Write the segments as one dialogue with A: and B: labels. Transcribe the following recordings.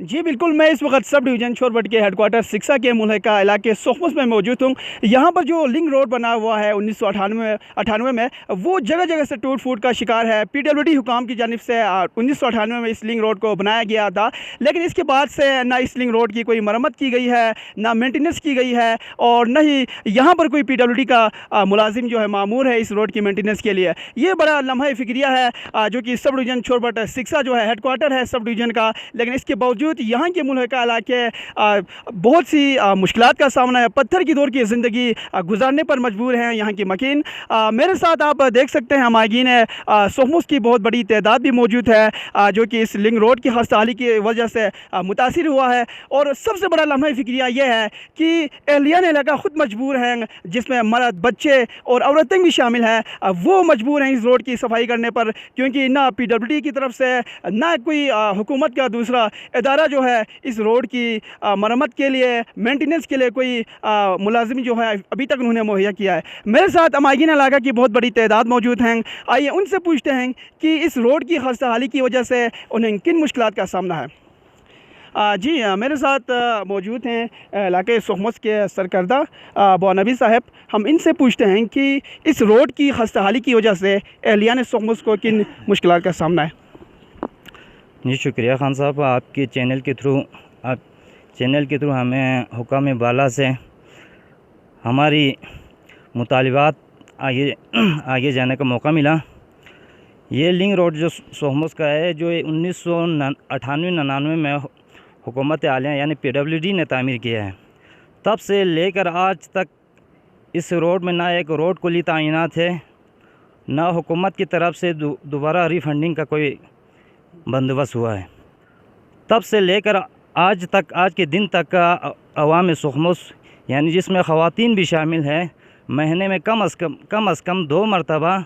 A: जी बिल्कुल, मैं इस वक्त सब डिवीज़न छोरबट के हेडक्वार्टर सिक्सा के मुल्हिका इलाके सोखमुस में मौजूद हूँ। यहाँ पर जो लिंक रोड बना हुआ है 1998 में, वो जगह जगह से टूट फूट का शिकार है। पीडब्ल्यूडी हुकाम की जानिब से 1998 में इस लिंक रोड को बनाया गया था, लेकिन इसके बाद से ना इस लिंक रोड की कोई मरम्मत की गई है, ना मेंटेनेंस की गई है, और न ही यहाँ पर कोई पीडब्ल्यूडी का मुलाजिम जो है मामूर है इस रोड की मेंटेनेंस के लिए। ये बड़ा लम्हा फ़िक्रिया है जो कि सब डिवीज़न छोरबट सिक्सा जो है हेडक्वार्टर है सब डिवीज़न का, लेकिन इसके बावजूद यहाँ के मुल्हिका इलाके बहुत सी मुश्किलात का सामना है। पत्थर की दौर की ज़िंदगी गुजारने पर मजबूर हैं यहाँ की मकीन। मेरे साथ आप देख सकते हैं माहीगीन सोखमुस की बहुत बड़ी तादाद भी मौजूद है जो कि इस लिंक रोड की खस्ताहाली की वजह से मुतासिर हुआ है। और सबसे बड़ा लम्हा फ़िक्रिया ये है कि एहलियान इलाका ख़ुद मजबूर हैं, जिसमें मर्द, बच्चे और औरतें भी शामिल हैं। वो मजबूर हैं इस रोड की सफाई करने पर, क्योंकि ना पीडब्ल्यूडी की तरफ से ना कोई हुकूमत का दूसरा इदारा जो है इस रोड की मरम्मत के लिए, मेंटेनेंस के लिए कोई मुलाजिम जो है अभी तक उन्होंने मुहैया किया है। मेरे साथ अमायगीन इलाका की बहुत बड़ी तादाद मौजूद हैं। आइए उनसे पूछते हैं कि इस रोड की खस्ताहाली की वजह से उन्हें किन मुश्किलात का सामना है। जी मेरे साथ मौजूद हैं इलाके सोखमुस के सरकर्दा बौनबी साहब। हम इनसे पूछते हैं कि इस रोड की खस्ताहाली की वजह से एहलियान सोखमुस को किन मुश्किलात का सामना है।
B: जी शुक्रिया खान साहब, आपके चैनल के थ्रू हमें हुकाम बाला से हमारी मुतालिबात आगे जाने का मौका मिला। ये लिंक रोड जो सोखमुस का है, जो 1998-99 में हुकूमत आलिया यानी पीडब्ल्यूडी ने तामीर किया है, तब से लेकर आज तक इस रोड में ना एक रोड कुली तैनात है, ना हुकूमत की तरफ से दोबारा रीफंडिंग का कोई बंदोबस्त हुआ है। तब से लेकर आज तक, आज के दिन तक का अवाम सोखमुस यानी जिसमें ख़वातीन भी शामिल हैं, महीने में कम अज़ कम 2 मरतबा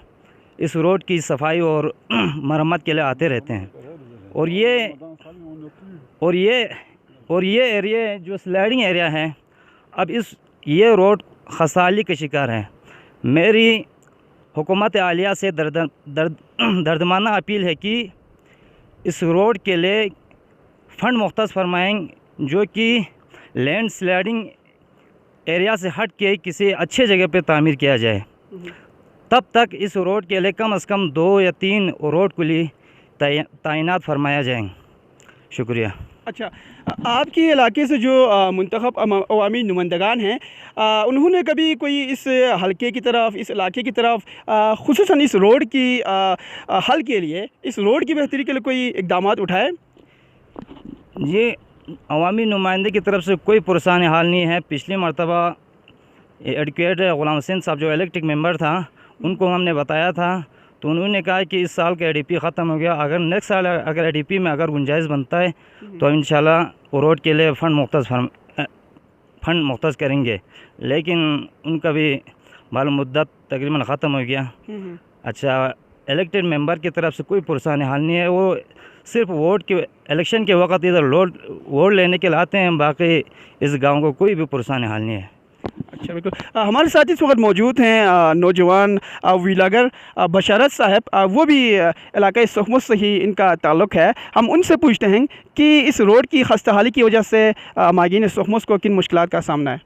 B: इस रोड की सफाई और मरम्मत के लिए आते रहते हैं। और ये एरिया जो स्लाइडिंग एरिया है, अब ये रोड खसाली के शिकार है। मेरी हुकूमत आलिया से दर्दमाना अपील है कि इस रोड के लिए फ़ंड मुख्तस फरमाएँ, जो कि लैंड स्लाइडिंग एरिया से हट के किसी अच्छे जगह पे तामीर किया जाए। तब तक इस रोड के लिए कम अज़ कम 2 या 3 रोड कुली तैनात फरमाया जाए। शुक्रिया।
A: अच्छा, आपके इलाके से जो मुंतखब अवामी नुमाइंदगान हैं, उन्होंने कभी कोई इस हलके की तरफ, इस इलाके की तरफ ख़ुसूसन इस रोड की हल के लिए, इस रोड की बेहतरी के लिए कोई इक़दाम उठाए?
B: ये अवामी नुमाइंदे की तरफ से कोई पुरसान हाल नहीं है। पिछली मरतबा एडवोकेट ग़ुलाम हुसैन साहब जो इलेक्ट्रिक मेंबर था, उनको हमने बताया था, तो उन्होंने कहा कि इस साल का एडीपी ख़त्म हो गया, अगर नेक्स्ट साल अगर एडीपी में अगर गुंजाइश बनता है तो इंशाल्लाह वो रोड के लिए फ़ंड मुख्तस करेंगे। लेकिन उनका भी मालूम मुद्दत तकरीबन ख़त्म हो गया। अच्छा, इलेक्टेड मेंबर की तरफ से कोई पुरसान हाल नहीं है। वो सिर्फ वोट के इलेक्शन के वक्त इधर वोट लेने के लिए आते हैं, बाकी इस गांव को कोई भी पुरसान हाल नहीं है।
A: अच्छा, बिल्कुल। हमारे साथ इस वक्त मौजूद हैं नौजवान विलागर बशारत साहब। वो भी इलाका सोखमुस से ही इनका ताल्लुक़ है। हम उनसे पूछते हैं कि इस रोड की खस्ताहाली की वजह से माहीगीन सोखमुस को किन मुश्किलात का सामना है।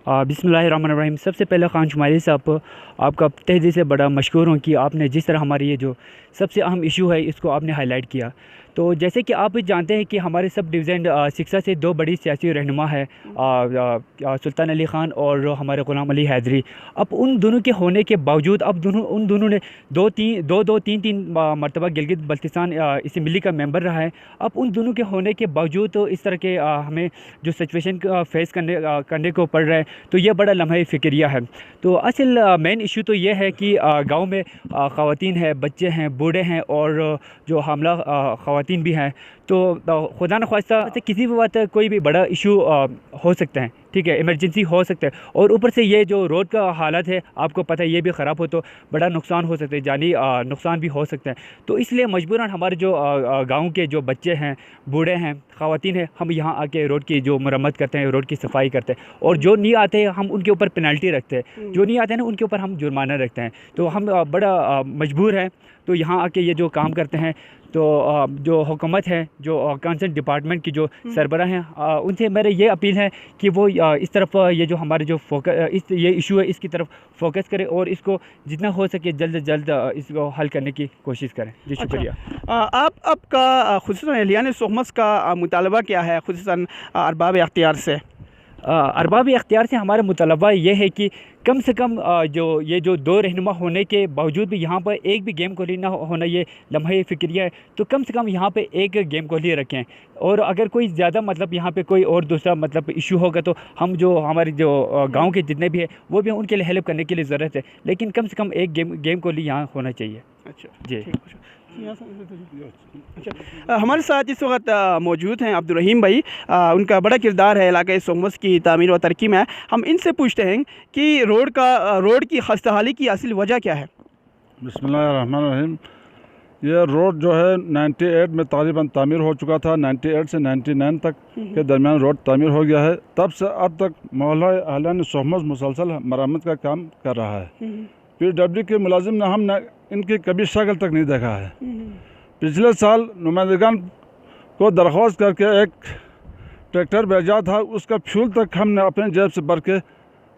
C: बिस्मिल्लाहिर्रहमानिर्रहीम। सबसे पहले खान शुमाइली साहब, आपका तहे दिल से बड़ा मशकूर हूँ कि आपने जिस तरह हमारी ये जो सबसे अहम इशू है इसको आपने हाईलाइट किया। तो जैसे कि आप जानते हैं कि हमारे सब डिवीज़न सिक्सा से 2 बड़ी सियासी रहनुमा है, सुल्तान अली ख़ान और हमारे ग़ुलाम अली हैदरी। अब उन दोनों के होने के बावजूद अब उन दोनों ने 2-3 मरतबा गिलगित बल्तिस्तान असम्बली का मेंबर रहा है। अब उन दोनों के होने के बावजूद तो इस तरह के हमें जो सिचुएशन फेस करने को पड़ रहा है, तो यह बड़ा लम्हा फ़िक्रिया है। तो असल मेन इशू तो ये है कि गाँव में ख़वातीन हैं, बच्चे हैं, बूढ़े हैं और जो हमला ख़वातीन भी हैं। तो खुदा न ख्वास्ता किसी भी बात कोई भी बड़ा इशू हो सकता है, ठीक है, इमरजेंसी हो सकता है। और ऊपर से ये जो रोड का हालत है, आपको पता है, ये भी ख़राब हो तो बड़ा नुकसान हो सकता है, जानी नुकसान भी हो सकता है। तो इसलिए मजबूरन हमारे जो गाँव के जो बच्चे हैं, बूढ़े हैं, ख़वातीन हैं, हम यहाँ आके रोड की जो मरम्मत करते हैं, रोड की सफाई करते हैं। और जो नहीं आते हैं हम उनके ऊपर पेनल्टी रखते हैं, जो नहीं आते हैं ना उनके ऊपर हम जुर्माना रखते हैं। तो हम बड़ा मजबूर हैं तो यहाँ आके ये जो काम करते हैं, तो जो हुकूमत है, जो कंसर्न डिपार्टमेंट की जो सरबराह हैं, उनसे मेरे ये अपील है कि वो इस तरफ ये जो हमारे जो फोकस ये इशू है इसकी तरफ फोकस करें और इसको जितना हो सके जल्द से जल्द इसको हल करने की कोशिश करें। जी शुक्रिया।
A: आपका खुसूसन एहलियान सोहमस का मुतालबा क्या है, खुसूसन अरबाब अख्तियार से?
C: अरबाब अख्तियार से हमारा मुतालबा ये है कि कम से कम जो दो रहनुमा होने के बावजूद भी यहाँ पर एक भी गेम कोहली ना होना, ये लम्हा फ़िक्रिया है। तो कम से कम यहाँ पे एक गेम कोहली रखें, और अगर कोई ज़्यादा मतलब यहाँ पे कोई और दूसरा मतलब इशू होगा तो हम जो हमारे जो गांव के जितने भी हैं वो भी उनके लिए हेल्प करने के लिए ज़रूरत है, लेकिन कम से कम एक गेम कोहली यहाँ होना चाहिए।
A: अच्छा
C: जी।
A: अच्छा, हमारे साथ इस वक्त मौजूद हैं अब्दुल रहीम भाई। उनका बड़ा किरदार है इलाके सोहमस की तामीर और तरक्की में। हम इनसे पूछते हैं कि रोड की खस्ताहाली की असल वजह क्या है?
D: बिस्मिल्लाहिर्रहमानिर्रहीम। ये रोड जो है 98 में तकरीबन तामीर हो चुका था। 98 से 99 तक के दरमियान रोड तामीर हो गया है। तब से अब तक मोहल्ला अहलियान सोहमस मुसलसल मरम्मत का काम कर रहा है। PWD के मुलाजिम ने हमने इनकी कभी शक्ल तक नहीं देखा है। पिछले साल नुमाइंदगान को दरख्वास्त करके एक ट्रैक्टर भेजा था, उसका फ्यूल तक हमने अपने जेब से भर के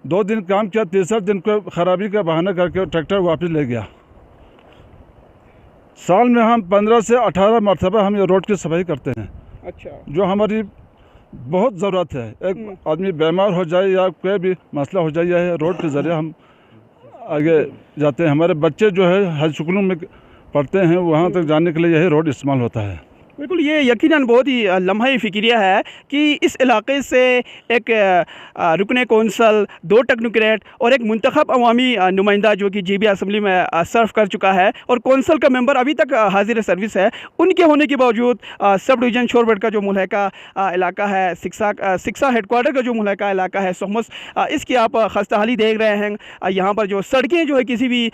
D: 2 दिन काम किया। तीसरे दिन को ख़राबी का बहाना करके ट्रैक्टर वापस ले गया। साल में हम 15 से 18 मरतबा हम ये रोड की सफाई करते हैं।
A: अच्छा,
D: जो हमारी बहुत ज़रूरत है। एक आदमी बीमार हो जाए या कोई भी मसला हो जाए, यह रोड के ज़रिए हम आगे जाते हैं। हमारे बच्चे जो है हाई स्कूलों में पढ़ते हैं, वहाँ तक जाने के लिए यही रोड इस्तेमाल होता है।
A: बिल्कुल, ये यकीनन बहुत ही लम्हा फ़िक्रिया है कि इस इलाके से एक रुकने कौंसल, 2 टेक्नोक्रेट और एक मुंतखब अवामी नुमाइंदा जो कि GB असम्बली में सर्व कर चुका है और कौंसल का मेंबर अभी तक हाजिर सर्विस है, उनके होने के बावजूद सब डिवीज़न शोरबट का जो मुल्हका इलाका है, सिक्सा हेडक्वार्टर का जो मुल्हका इलाका है सोहमस, इसकी आप खस्ताहाली देख रहे हैं। यहाँ पर जो सड़कें जो है किसी भी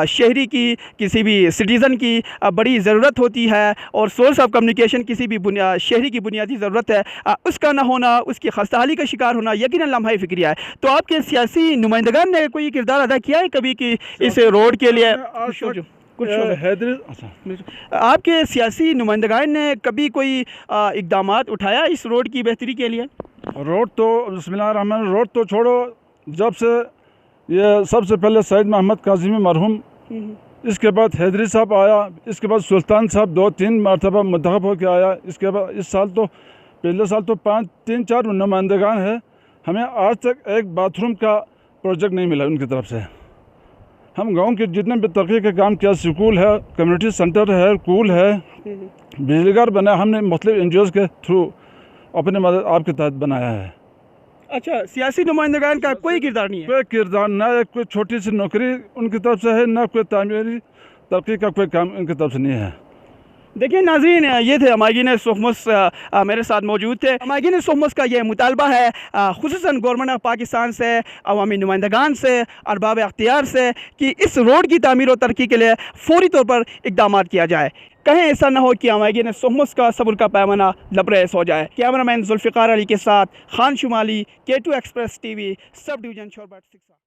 A: शहरी की, किसी भी सिटीज़न की बड़ी ज़रूरत होती है और सोर्स ऑफ कम्युनिकेशन किसी भी शहरी की बुनियादी ज़रूरत है, उसका ना होना, उसकी खस्ताहाली का शिकार होना यकीनन लम्हा फ़िक्रिया है। तो आपके सियासी नुमाइंदगान ने कोई किरदार अदा किया है कभी कि इस रोड के लिए? आपके सियासी नुमाइंदगान ने कभी कोई इक़दामात उठाया इस रोड की बेहतरी के लिए?
D: रोड तो बिस्मिल्लाहिर्रहमानिर्रहीम, रोड तो छोड़ो, जब से ये सबसे पहले सैयद मोहम्मद काज़िमी मरहूम, इसके बाद हैदरी साहब आया, इसके बाद सुल्तान साहब 2-3 मरतबा मुंतखब होकर आया। इसके बाद इस साल तो पिछले साल तो 3-4 नुमाइंदगान है। हमें आज तक एक बाथरूम का प्रोजेक्ट नहीं मिला उनकी तरफ से। हम गांव के जितने भी तरक्की के काम किया, स्कूल है, कम्युनिटी सेंटर है, कूल है, बिजली घर बना, हमने मुख्तलिफ NGOs के थ्रू अपने मदद आपके तहत बनाया है।
A: अच्छा, सियासी नुमाइंदगान का कोई किरदार नहीं है?
D: कोई किरदार ना, कोई छोटी सी नौकरी उनकी तरफ से है, ना कोई तामीरी तरक्की का कोई काम उनकी तरफ से नहीं है।
A: देखिए नाज़रीन, ये थे अमागिन सोहमस मेरे साथ मौजूद थे। अमागिन सोहमस का ये मुतालबा है खुसूसन गवर्नमेंट ऑफ पाकिस्तान से, अवामी नुमाइंदगान से, अरबाब अख्तियार से कि इस रोड की तामीर और तरक्की के लिए फौरी तौर पर इक़दाम किया जाए। कहीं ऐसा ना हो कि अमागिन सोहमस का सब्र का पैमाना लबरेज हो जाए। कैमरामैन जुल्फ़िकार अली के साथ Khan Shumali, K2 express TV, sub division Shorbat 6।